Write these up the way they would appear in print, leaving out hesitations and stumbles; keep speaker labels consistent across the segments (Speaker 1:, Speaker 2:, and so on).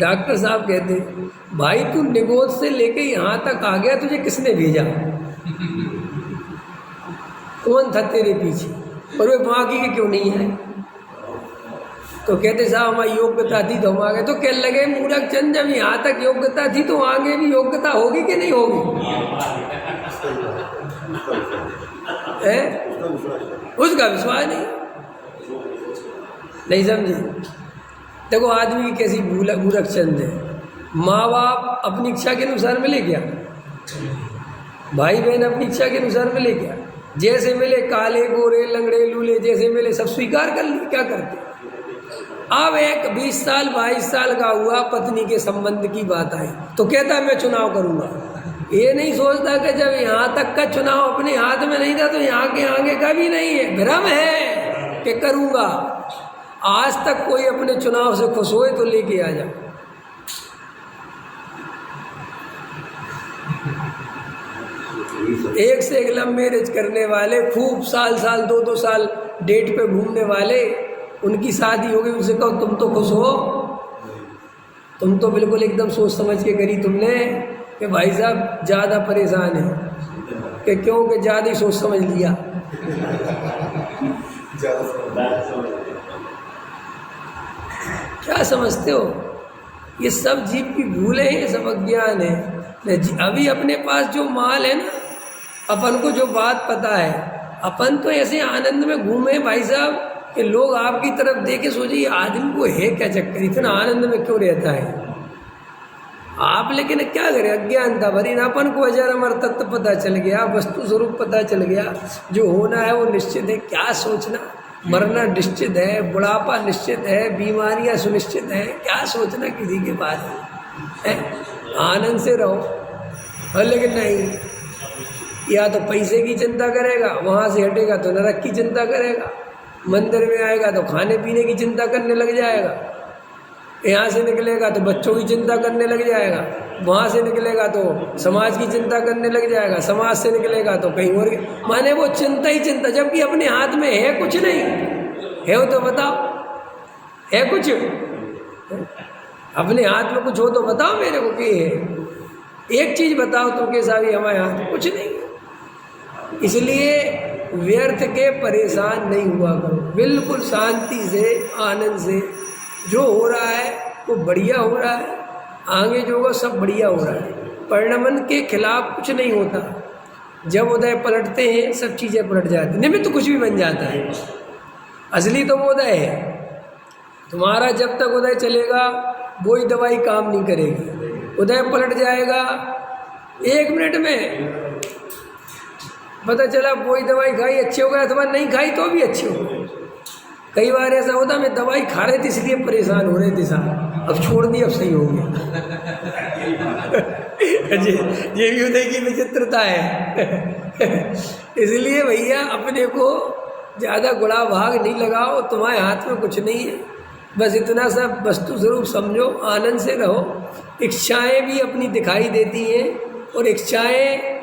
Speaker 1: Doctor साहब कहते भाई तू निगोद से लेके यहाँ तक आ गया, तुझे किसने भेजा, कौन था तेरे पीछे, और वे बाकी के क्यों नहीं है। तो कहते साहब हमारी योग्यता थी तो हम आ गए। तो कहने लगे मूर्ख चंद, जब यहाँ तक योग्यता थी तो आगे भी योग्यता होगी कि नहीं होगी, है? उसका विश्वास नहीं समझे। देखो आदमी की कैसी मूर्ख चंद है। माँ बाप अपनी इच्छा के अनुसार मिले क्या, भाई बहन अपनी इच्छा के अनुसार मिले क्या, जैसे मिले काले गोरे लंगड़े लूले जैसे मिले सब स्वीकार कर लिए, क्या करते। अब एक 20 साल 22 साल का हुआ, पत्नी के संबंध की बात आई तो कहता मैं चुनाव करूंगा। ये नहीं सोचता कि जब यहाँ तक का चुनाव अपने हाथ में नहीं था तो यहाँ के आगे का भी नहीं है। भ्रम है कि करूंगा। आज तक कोई अपने चुनाव से खुश होए तो लेके आ जाओ। एक से एक लव मैरिज करने वाले, खूब साल 2-2 साल डेट पे घूमने वाले, उनकी शादी हो गई, उनसे कहो तुम तो खुश हो, तुम तो बिल्कुल एकदम सोच समझ के करी तुमने कि भाई साहब ज़्यादा परेशान है कि क्यों कि ज़्यादा ही सोच समझ लिया। क्या समझते हो, ये सब जीव की भूल है, ये सब अज्ञान है। अभी अपने पास जो माल है ना, अपन को जो बात पता है, अपन तो ऐसे आनंद में घूमे भाई साहब कि लोग आपकी तरफ देखे सोचे ये आदमी को है क्या चक्कर, इतना आनंद में क्यों रहता है। आप लेकिन क्या करें, अज्ञानता भरी ना। अपन को अजर अमर तत्व पता चल गया, वस्तु स्वरूप पता चल गया, जो होना है वो निश्चित है। क्या सोचना, मरना निश्चित है, बुढ़ापा निश्चित है, बीमारियां सुनिश्चित है, क्या सोचना किसी के बारे में। आनंद से रहो। और लेकिन नहीं, या तो पैसे की चिंता करेगा, वहाँ से हटेगा तो नरक की चिंता करेगा, मंदिर में आएगा तो खाने पीने की चिंता करने लग जाएगा, यहाँ से निकलेगा तो बच्चों की चिंता करने लग जाएगा, वहाँ से निकलेगा तो समाज की चिंता करने लग जाएगा, समाज से निकलेगा तो कहीं और। माने वो चिंता ही चिंता, जबकि अपने हाथ में है कुछ नहीं। है हो तो बताओ, है कुछ अपने हाथ में कुछ हो तो बताओ मेरे को कि है। एक चीज़ बताओ तुम के साथ, हमारे हाथ में कुछ नहीं। इसलिए व्यर्थ के परेशान नहीं हुआ करो, बिल्कुल शांति से आनंद से। जो हो रहा है वो बढ़िया हो रहा है, आगे जो होगा सब बढ़िया हो रहा है। परिणमन के खिलाफ कुछ नहीं होता। जब उदय पलटते हैं सब चीज़ें पलट जाती, निमित्त तो कुछ भी बन जाता है। असली तो वो उदय है। तुम्हारा जब तक उदय चलेगा वही दवाई काम नहीं करेगी। उदय पलट जाएगा 1 मिनट में, पता चला वही दवाई खाई अच्छी हो गया, अथवा नहीं खाई तो भी अच्छी हो गई। कई बार ऐसा होता मैं दवाई खा रहे थे इसलिए परेशान हो रहे थे साहब, अब छोड़ दी अब सही हो गया। ये भी उदय की विचित्रता है। इसलिए भैया अपने को ज़्यादा गुड़ा भाग नहीं लगाओ, तुम्हारे हाथ में कुछ नहीं है। बस इतना सा वस्तु स्वरूप समझो, आनंद से रहो। इच्छाएं भी अपनी दिखाई देती हैं, और इच्छाएं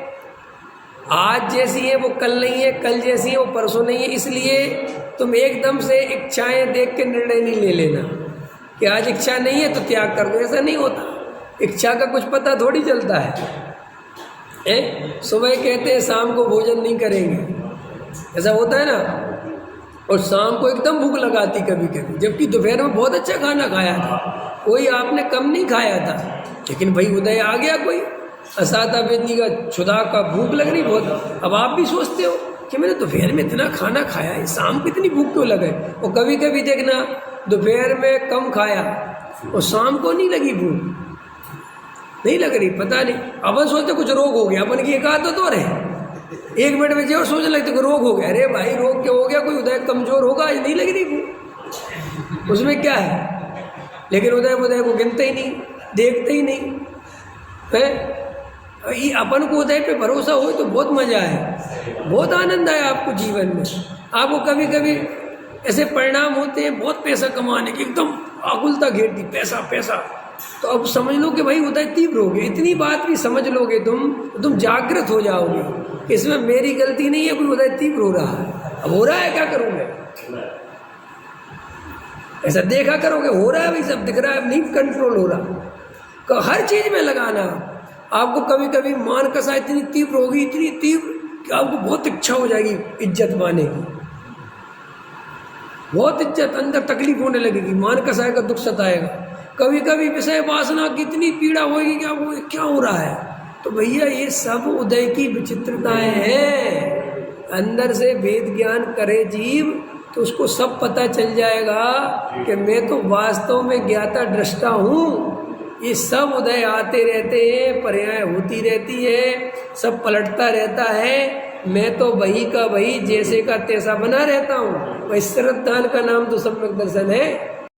Speaker 1: आज जैसी है वो कल नहीं है, कल जैसी है वो परसों नहीं है। इसलिए तुम एकदम से इच्छाएं देख के निर्णय नहीं ले लेना कि आज इच्छा नहीं है तो त्याग कर दो, ऐसा नहीं होता। इच्छा का कुछ पता थोड़ी चलता है। सुबह कहते हैं शाम को भोजन नहीं करेंगे, ऐसा होता है ना, और शाम को एकदम भूख लगाती कभी कभी, जबकि दोपहर में बहुत अच्छा खाना खाया था, कोई आपने कम नहीं खाया था, लेकिन भाई उदय आ गया कोई असाता बेदनी का क्षुधा का, भूख लग रही बहुत। अब आप भी सोचते हो कि मैंने दोपहर में इतना खाना खाया है, शाम को इतनी भूख क्यों लगे। और कभी कभी देखना दोपहर में कम खाया और शाम को नहीं लगी भूख, नहीं लग रही, पता नहीं। अपन सोचते कुछ रोग हो गया, अपन की एक आदत और है, 1 मिनट में जो सोचने लगते कोई रोग हो गया। अरे भाई रोग क्या हो गया, कोई उदय कमजोर होगा, आज नहीं लग रही भूख, उसमें क्या है। लेकिन उदय को गिनते ही नहीं, देखते ही नहीं है। ये अपन को उदय पे भरोसा हो तो बहुत मजा है, बहुत आनंद आया आपको जीवन में। आपको कभी कभी ऐसे परिणाम होते हैं बहुत पैसा कमाने के, एकदम आकुलता घेरती पैसा पैसा, तो अब समझ लो कि भाई उदय तीव्र हो गया। इतनी बात भी समझ लोगे तुम जागृत हो जाओगे, इसमें मेरी गलती नहीं है, कोई उदय तीव्र हो रहा है। अब हो रहा है, क्या करूँ मैं। ऐसा देखा करोगे हो रहा है भाई, सब दिख रहा है, नहीं कंट्रोल हो रहा। हर चीज में लगाना। आपको कभी कभी मान कसा इतनी तीव्र होगी, इतनी तीव्र कि आपको बहुत इच्छा हो जाएगी इज्जत पाने की, बहुत इज्जत, अंदर तकलीफ होने लगेगी, मान कसाय का दुख सताएगा। कभी कभी विषय वासना की इतनी पीड़ा होगी कि आपको क्या हो रहा है। तो भैया ये सब उदय की विचित्रताएं हैं। अंदर से वेद ज्ञान करे जीव तो उसको सब पता चल जाएगा कि मैं तो वास्तव में ज्ञाता दृष्टा हूँ। ये सब उदय आते रहते हैं, पर्याय होती रहती है, सब पलटता रहता है। मैं तो वही का वही, जैसे का तैसा बना रहता हूँ। वही श्रद्धान का नाम तो सम्यक दर्शन है।